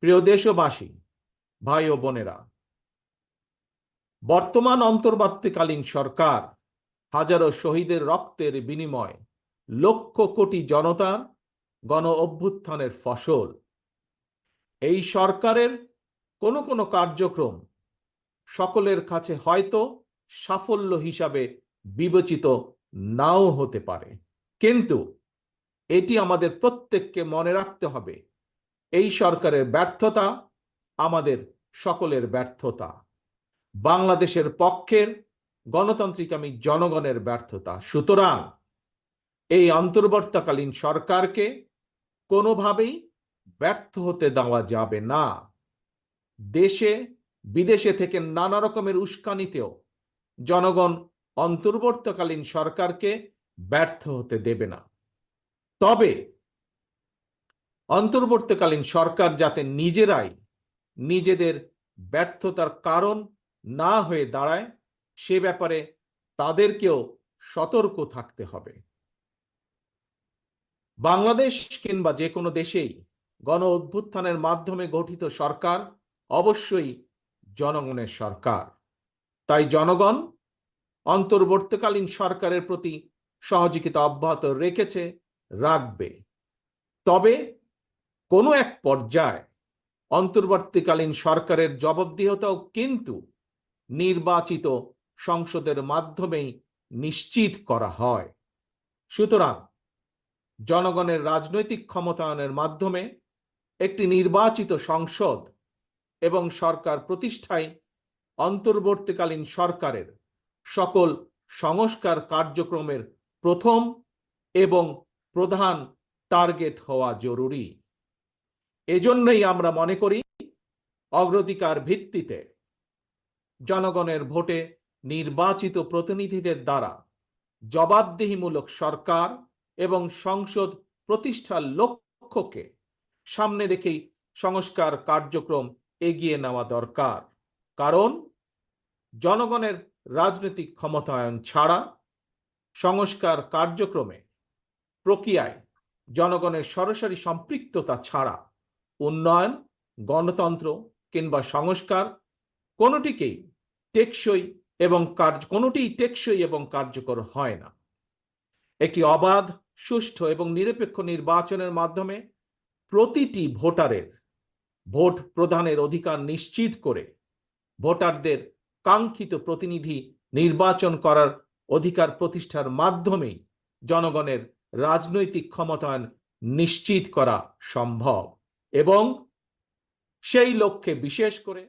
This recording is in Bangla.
প্রিয় দেশবাসী, ভাই ও বোনেরা, বর্তমান অন্তর্বর্তীকালীন সরকার হাজারো শহীদের রক্তের বিনিময় লক্ষ কোটি জনতার গণ অভ্যুত্থানের ফসল। এই সরকারের কোনো কোনো কার্যক্রম সকলের কাছে হয়তো সাফল্য হিসাবে বিবেচিত নাও হতে পারে, কিন্তু এটি আমাদের প্রত্যেককে মনে রাখতে হবে, এই সরকারের ব্যর্থতা আমাদের সকলের ব্যর্থতা, বাংলাদেশের পক্ষের গণতান্ত্রিকামী জনগণের ব্যর্থতা। সুতরাং এই অন্তর্বর্তীকালীন সরকারকে কোনোভাবেই ব্যর্থ হতে দেওয়া যাবে না। দেশে বিদেশে থেকে নানা রকমের উস্কানিতেও জনগণ অন্তর্বর্তীকালীন সরকারকে ব্যর্থ হতে দেবে না। তবে অন্তর্বর্তীকালীন সরকার যাতে নিজেরাই নিজেদের ব্যর্থতার কারণ না হয়ে দাঁড়ায়, সে ব্যাপারে তাদেরকেও সতর্ক থাকতে হবে। বাংলাদেশ কিংবা যে কোনো দেশেই গণ অভ্যুত্থানের মাধ্যমে গঠিত সরকার অবশ্যই জনগণের সরকার। তাই জনগণ অন্তর্বর্তীকালীন সরকারের প্রতি সহযোগিতা অব্যাহত রেখেছে, রাখবে। তবে কোনো এক পর্যায়ে অন্তর্বর্তীকালীন সরকারের জবাবদিহিতাও কিন্তু নির্বাচিত সংসদের মাধ্যমেই নিশ্চিত করা হয়। সুতরাং জনগণের রাজনৈতিক ক্ষমতায়নের মাধ্যমে একটি নির্বাচিত সংসদ এবং সরকার প্রতিষ্ঠায় অন্তর্বর্তীকালীন সরকারের সকল সংস্কার কার্যক্রমের প্রথম এবং প্রধান টার্গেট হওয়া জরুরি। এজন্যই আমরা মনে করি, অগ্রাধিকার ভিত্তিতে জনগণের ভোটে নির্বাচিত প্রতিনিধিদের দ্বারা জবাবদিহিমূলক সরকার এবং সংসদ প্রতিষ্ঠার লক্ষ্যকে সামনে রেখেই সংস্কার কার্যক্রম এগিয়ে নেওয়া দরকার। কারণ জনগণের রাজনৈতিক ক্ষমতায়ন ছাড়া সংস্কার কার্যক্রমে প্রক্রিয়ায় জনগণের সরাসরি সম্পৃক্ততা ছাড়া উন্নয়ন, গণতন্ত্র কিংবা সংস্কার কোনোটিই টেকসই এবং কার্যকর হয় না। একটি অবাধ, সুষ্ঠু এবং নিরপেক্ষ নির্বাচনের মাধ্যমে প্রতিটি ভোটারের ভোট প্রদানের অধিকার নিশ্চিত করে ভোটারদের কাঙ্ক্ষিত প্রতিনিধি নির্বাচন করার অধিকার প্রতিষ্ঠার মাধ্যমেই জনগণের রাজনৈতিক ক্ষমতায়ন নিশ্চিত করা সম্ভব। এবং সেই লক্ষ্যে বিশেষ করে